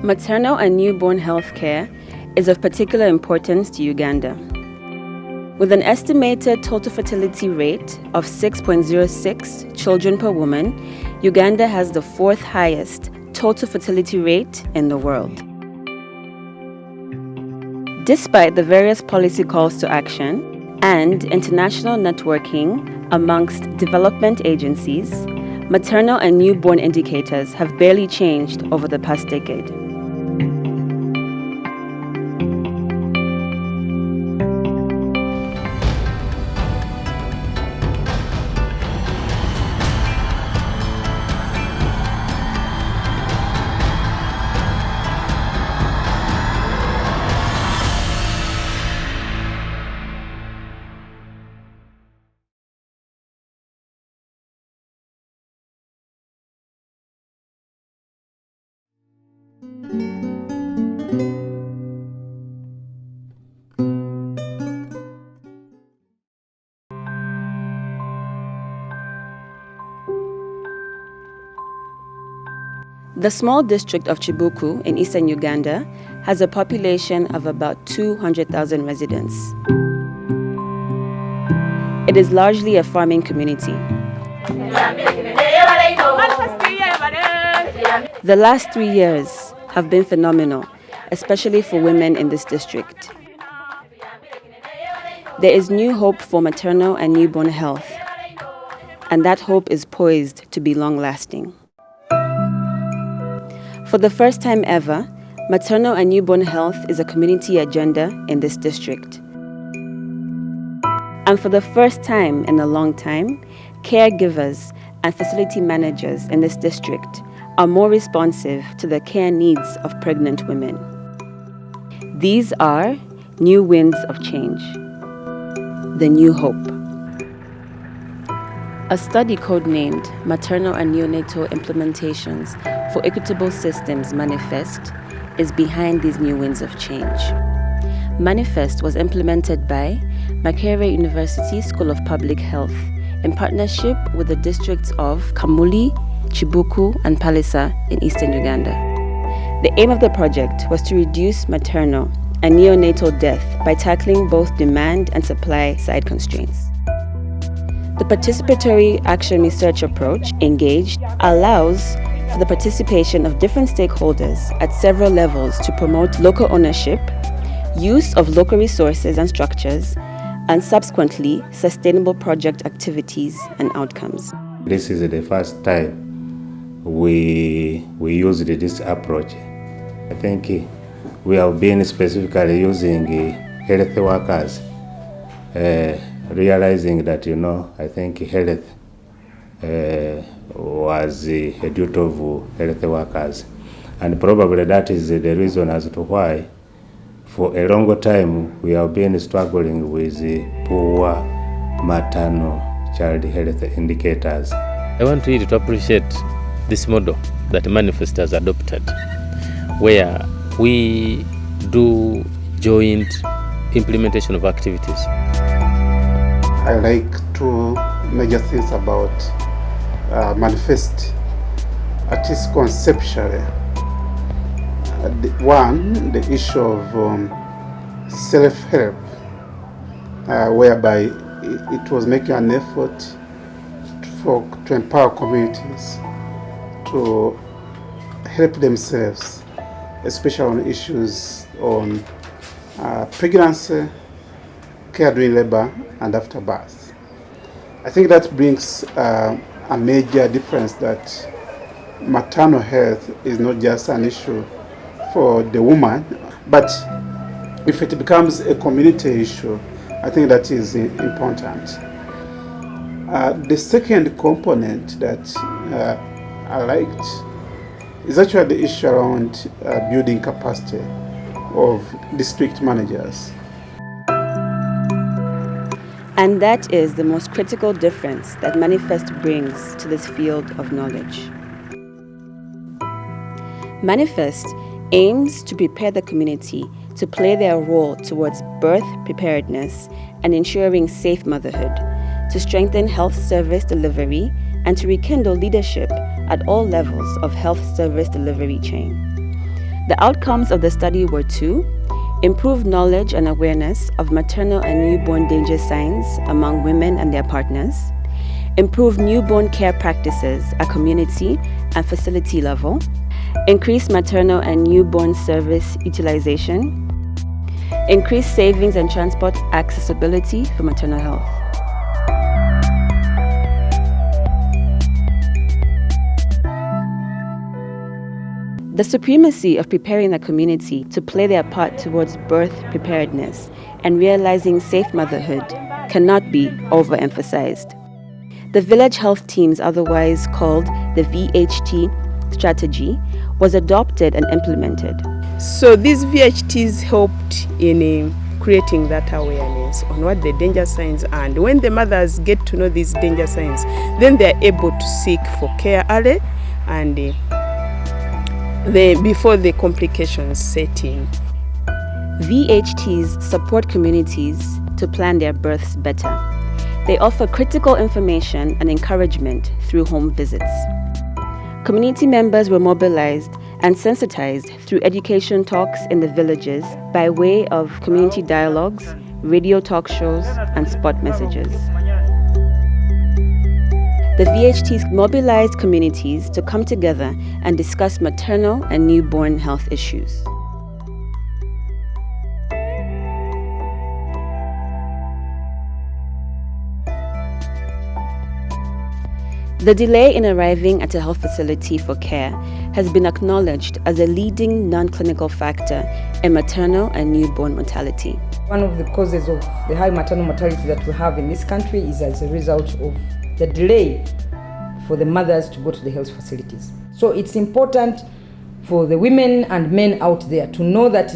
Maternal and newborn health care is of particular importance to Uganda. With an estimated total fertility rate of 6.06 children per woman, Uganda has the fourth highest total fertility rate in the world. Despite the various policy calls to action and international networking amongst development agencies, maternal and newborn indicators have barely changed over the past decade. The small district of Kibuku in eastern Uganda has a population of about 200,000 residents. It is largely a farming community. The last 3 years have been phenomenal, especially for women in this district. There is new hope for maternal and newborn health, and that hope is poised to be long-lasting. For the first time ever, maternal and newborn health is a community agenda in this district. And for the first time in a long time, caregivers and facility managers in this district are more responsive to the care needs of pregnant women. These are new winds of change, the new hope. A study codenamed Maternal and Neonatal Implementations for Equitable Systems Manifest is behind these new winds of change. Manifest was implemented by Makerere University School of Public Health in partnership with the districts of Kamuli, Kibuku and Pallisa in eastern Uganda. The aim of the project was to reduce maternal and neonatal death by tackling both demand and supply side constraints. The participatory action research approach, engaged, allows for the participation of different stakeholders at several levels to promote local ownership, use of local resources and structures, and subsequently sustainable project activities and outcomes. This is the first time we used this approach. I think we have been specifically using health workers, realizing that, I think health was a duty of health workers. And probably that is the reason as to why for a long time we have been struggling with poor maternal child health indicators. I want really to appreciate this model that Manifest has adopted, where we do joint implementation of activities. I like two major things about Manifest, at least conceptually. One, the issue of self-help, whereby it was making an effort to empower communities to help themselves, especially on issues on pregnancy, care during labor, and after birth. I think that brings a major difference, that maternal health is not just an issue for the woman, but if it becomes a community issue, I think that is important. The second component that I liked is actually the issue around building capacity of district managers. And that is the most critical difference that Manifest brings to this field of knowledge. Manifest aims to prepare the community to play their role towards birth preparedness and ensuring safe motherhood, to strengthen health service delivery, and to rekindle leadership at all levels of health service delivery chain. The outcomes of the study were to improve knowledge and awareness of maternal and newborn danger signs among women and their partners, improve newborn care practices at community and facility level, increase maternal and newborn service utilization, increase savings and transport accessibility for maternal health. The supremacy of preparing the community to play their part towards birth preparedness and realizing safe motherhood cannot be overemphasized. The village health teams, otherwise called the VHT strategy, was adopted and implemented. So these VHTs helped in creating that awareness on what the danger signs are. And when the mothers get to know these danger signs, then they are able to seek for care early and before the complications set in. VHTs support communities to plan their births better. They offer critical information and encouragement through home visits. Community members were mobilized and sensitized through education talks in the villages by way of community dialogues, radio talk shows, and spot messages. The VHTs mobilized communities to come together and discuss maternal and newborn health issues. The delay in arriving at a health facility for care has been acknowledged as a leading non-clinical factor in maternal and newborn mortality. One of the causes of the high maternal mortality that we have in this country is as a result of the delay for the mothers to go to the health facilities. So it's important for the women and men out there to know that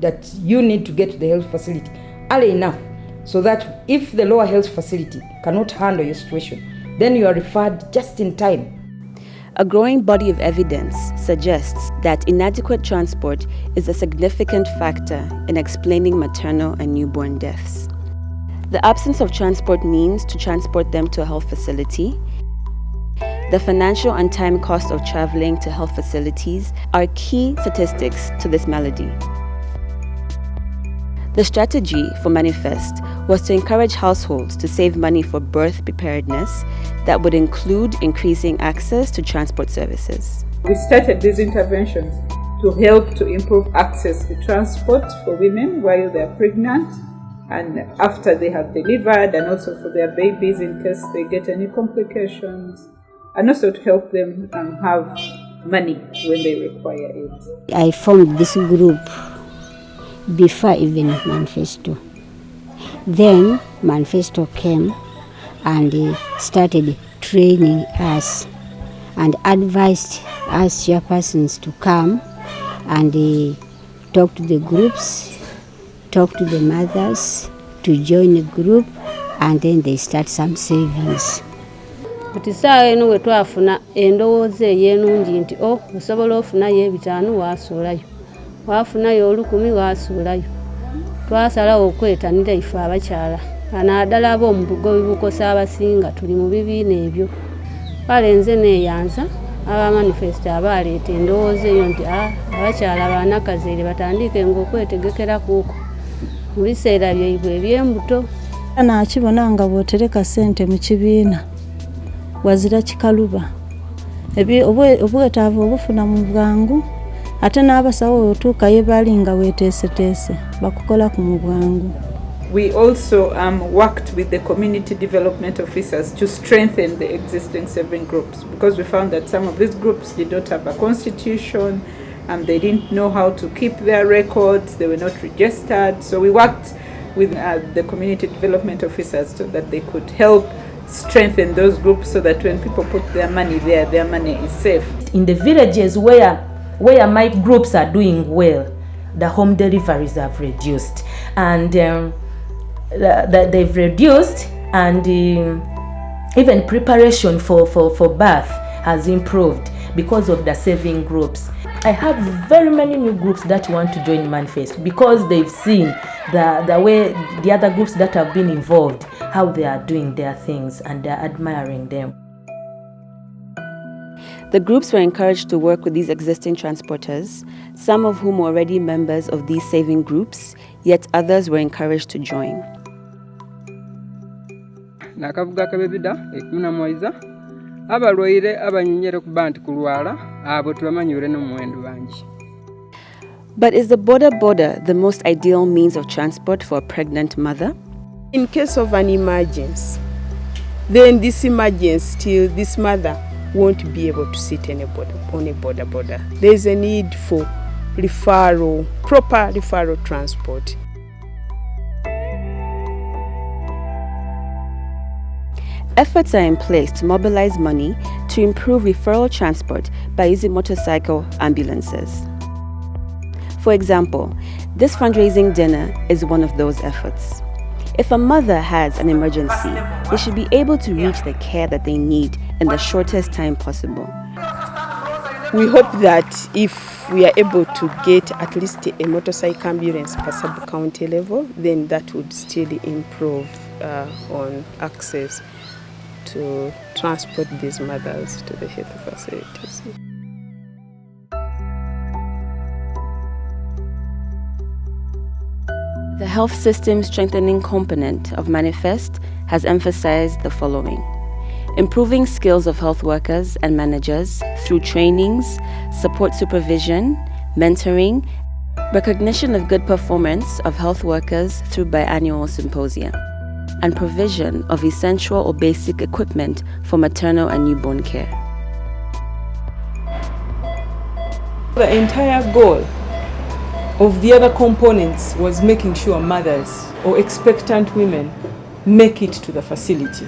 that you need to get to the health facility early enough so that if the lower health facility cannot handle your situation, then you are referred just in time. A growing body of evidence suggests that inadequate transport is a significant factor in explaining maternal and newborn deaths. The absence of transport means to transport them to a health facility. The financial and time cost of traveling to health facilities are key statistics to this malady. The strategy for Manifest was to encourage households to save money for birth preparedness that would include increasing access to transport services. We started these interventions to help to improve access to transport for women while they are pregnant and after they have delivered, and also for their babies in case they get any complications, and also to help them have money when they require it. I formed this group before even Manifesto. Then Manifesto came and started training us and advised us chairpersons to come and talk to the groups, talk to the mothers to join a group, and then they start some savings. But saa eno we twafuna endowooza ey'enungi nti osobola ofunayo ebitaano waasuulayo, waafunayo 10 waasuulayo. Twasalawo okwetanira ife abakyala naddala ab'omu bugobi bukosa abasinga tuli mu bibiina ebyo. Kale nze neeyanza aba Manifest abaleeta endowooza eyo nti abakyala baanakazeere batandikenga okwetegekera kuuko mu biseera byaibwe eby'embuto. Nakibona nga bw'otereka ssente mu kibiina wazira kikaluba obwetaavu obufuna mu bwangu ate n'abasawo otuukayo bali nga weeteeseteese bakukola ku mu bwangu. We also worked with the community development officers to strengthen the existing saving groups, because we found that some of these groups did not have a constitution, and they didn't know how to keep their records, they were not registered. So we worked with the community development officers so that they could help strengthen those groups so that when people put their money there, their money is safe. In the villages where my groups are doing well, the home deliveries have reduced, and they've reduced, and even preparation for birth has improved because of the saving groups. I have very many new groups that want to join Manifest because they've seen the way the other groups that have been involved, how they are doing their things, and they're admiring them. The groups were encouraged to work with these existing transporters, some of whom were already members of these saving groups, yet others were encouraged to join. Nakavuga kabebida ekuna moiza abalwaire abanyinyere kuba nti kulwala abo tubamanyure n'omuwendo bangi. But is the border the most ideal means of transport for a pregnant mother? In case of an emergency, then this mother won't be able to sit on a border. There is a need for proper referral transport. Efforts are in place to mobilize money to improve referral transport by using motorcycle ambulances. For example, this fundraising dinner is one of those efforts. If a mother has an emergency, they should be able to reach the care that they need in the shortest time possible. We hope that if we are able to get at least a motorcycle ambulance per sub-county level, then that would still improve on access to transport these mothers to the health facilities. The health system strengthening component of Manifest has emphasized the following: improving skills of health workers and managers through trainings, support supervision, mentoring, recognition of good performance of health workers through biannual symposia, and provision of essential or basic equipment for maternal and newborn care. The entire goal of the other components was making sure mothers or expectant women make it to the facility.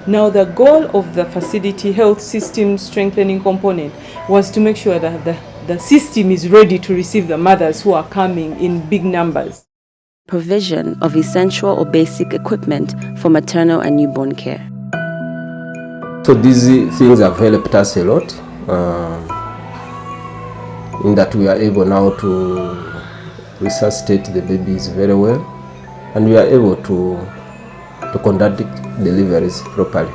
Now the goal of the facility health system strengthening component was to make sure that the system is ready to receive the mothers who are coming in big numbers. Provision of essential or basic equipment for maternal and newborn care. So these things have helped us a lot in that we are able now to resuscitate the babies very well, and we are able to conduct deliveries properly.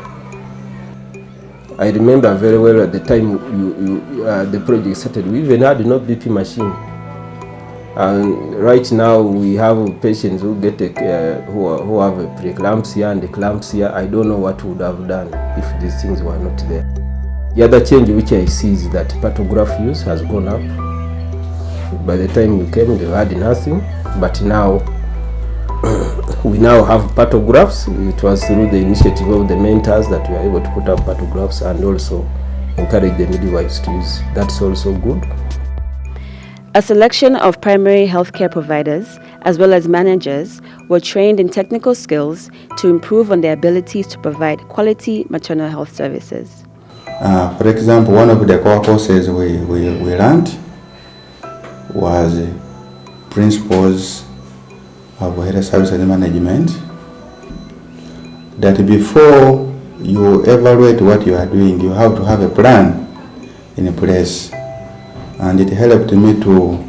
I remember very well at the time the project started, we even had no BP machine. And right now we have patients who get who have a preeclampsia and eclampsia. I don't know what would have done if these things were not there. The other change which I see is that pantograph use has gone up. By the time you came, they had nothing, but now we now have pantographs. It was through the initiative of the mentors that we are able to put up pantographs and also encourage the midwives to use. That's also good. A selection of primary healthcare providers, as well as managers, were trained in technical skills to improve on their abilities to provide quality maternal health services. For example, one of the core courses we learned was principles of health services management. That before you evaluate what you are doing, you have to have a plan in place. And it helped me to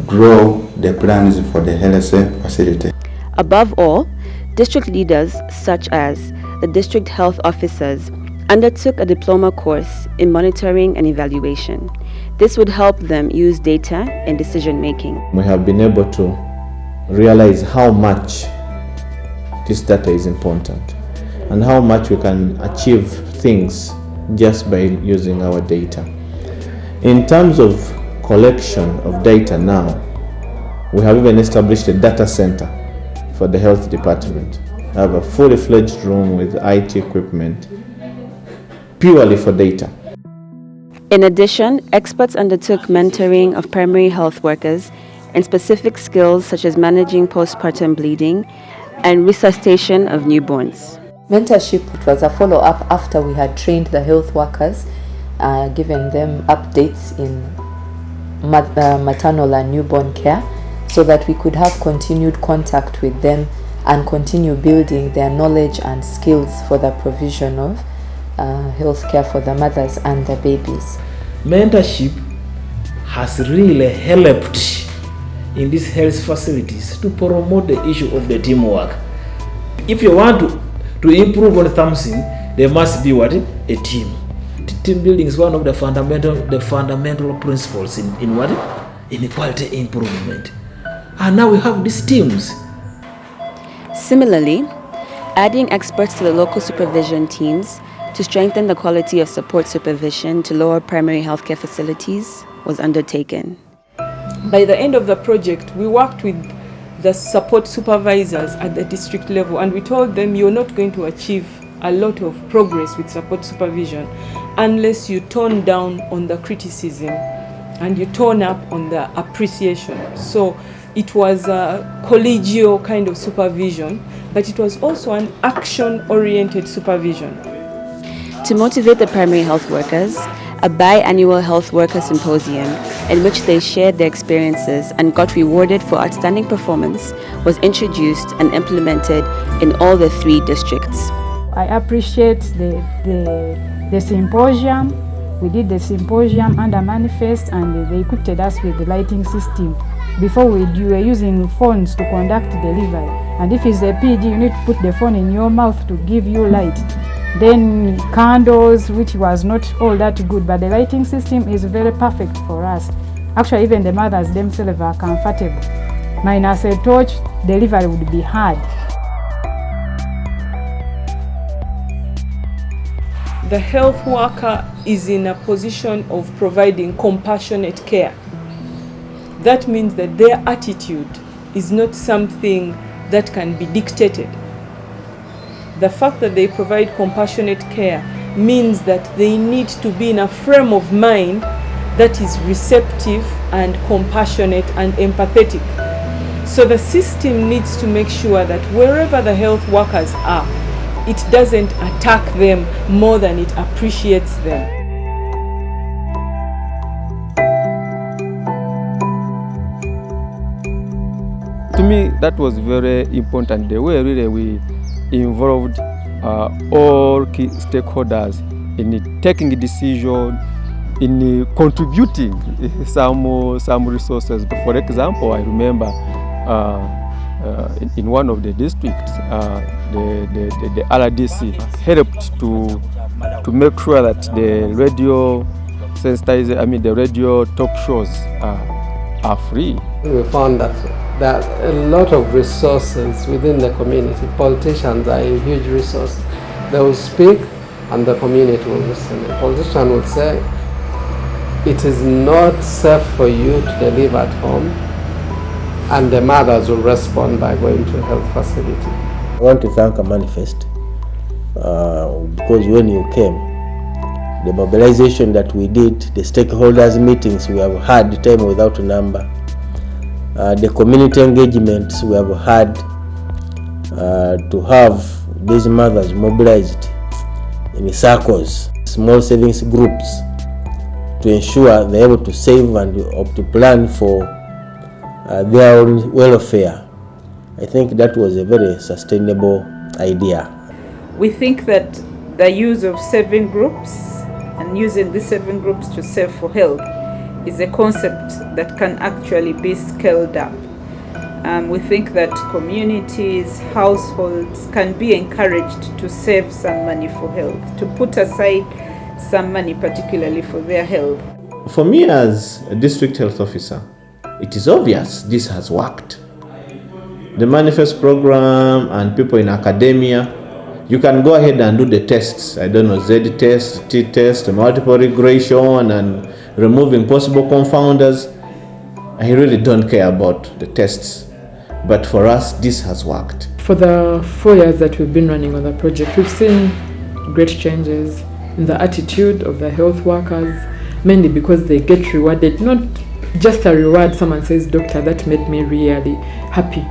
draw the plans for the health facility. Above all, district leaders such as the district health officers undertook a diploma course in monitoring and evaluation. This would help them use data in decision making. We have been able to realize how much this data is important and how much we can achieve things just by using our data. In terms of collection of data now, we have even established a data center for the health department. I have a fully fledged room with IT equipment purely for data. In addition, experts undertook mentoring of primary health workers in specific skills such as managing postpartum bleeding and resuscitation of newborns. Mentorship was a follow-up after we had trained the health workers, giving them updates in maternal and newborn care so that we could have continued contact with them and continue building their knowledge and skills for the provision of health care for the mothers and the babies. Mentorship has really helped in these health facilities to promote the issue of the teamwork. If you want to improve on something, there must be what? A team. team building is one of the fundamental principles in what? In quality improvement. And now we have these teams. Similarly, adding experts to the local supervision teams to strengthen the quality of support supervision to lower primary healthcare facilities was undertaken. By the end of the project, we worked with the support supervisors at the district level, and we told them you're not going to achieve a lot of progress with support supervision unless you tone down on the criticism and you tone up on the appreciation. So it was a collegial kind of supervision, but it was also an action-oriented supervision. To motivate the primary health workers, a biannual health worker symposium in which they shared their experiences and got rewarded for outstanding performance was introduced and implemented in all the 3 districts. I appreciate the symposium. We did the symposium under manifest, and they equipped us with the lighting system. Before we were using phones to conduct delivery, and if it's a PD, you need to put the phone in your mouth to give you light. Then candles, which was not all that good, but the lighting system is very perfect for us. Actually, even the mothers themselves are comfortable. Minus a torch, delivery would be hard. The health worker is in a position of providing compassionate care. That means that their attitude is not something that can be dictated. The fact that they provide compassionate care means that they need to be in a frame of mind that is receptive and compassionate and empathetic. So the system needs to make sure that wherever the health workers are, it doesn't attack them more than it appreciates them. To me, that was very important, the way really we involved all key stakeholders in taking a decision, in contributing some resources. For example, I remember in one of the districts, the RDC helped to make sure that the radio sensitization, the radio talk shows are free. We found that there are a lot of resources within the community. Politicians are a huge resource. They will speak and the community will listen. The politician will say, it is not safe for you to deliver at home, and the mothers will respond by going to a health facility. I want to thank a manifest because when you came, the mobilization that we did, the stakeholders meetings we have had time without number, the community engagements we have had to have these mothers mobilized in circles, small savings groups, to ensure they're able to save and to plan for their own welfare. I think that was a very sustainable idea. We think that the use of saving groups and using these saving groups to save for health is a concept that can actually be scaled up. We think that communities, households can be encouraged to save some money for health, to put aside some money particularly for their health. For me as a district health officer, it is obvious this has worked. The manifest program and people in academia, you can go ahead and do the tests. I don't know, Z test, T test, multiple regression, and removing possible confounders. I really don't care about the tests. But for us, this has worked. For the 4 years that we've been running on the project, we've seen great changes in the attitude of the health workers, mainly because they get rewarded, not just a reward, someone says, doctor, that made me really happy.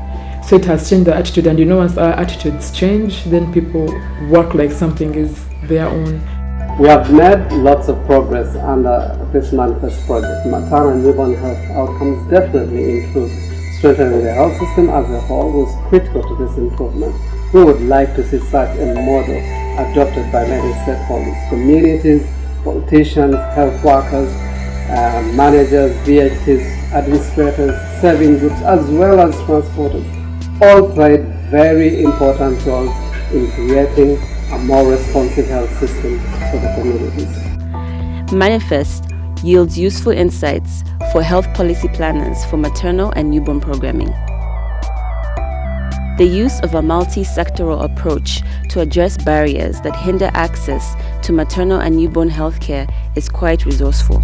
So it has changed the attitude, and once our attitudes change, then people work like something is their own. We have made lots of progress under this manifest project. Maternal and newborn health outcomes definitely include strengthening the health system as a whole was critical to this improvement. We would like to see such a model adopted by many stakeholders, communities, politicians, health workers, managers, VHTs, administrators, serving groups, as well as transporters. All played very important roles in creating a more responsive health system for the communities. Manifest yields useful insights for health policy planners for maternal and newborn programming. The use of a multi-sectoral approach to address barriers that hinder access to maternal and newborn healthcare is quite resourceful.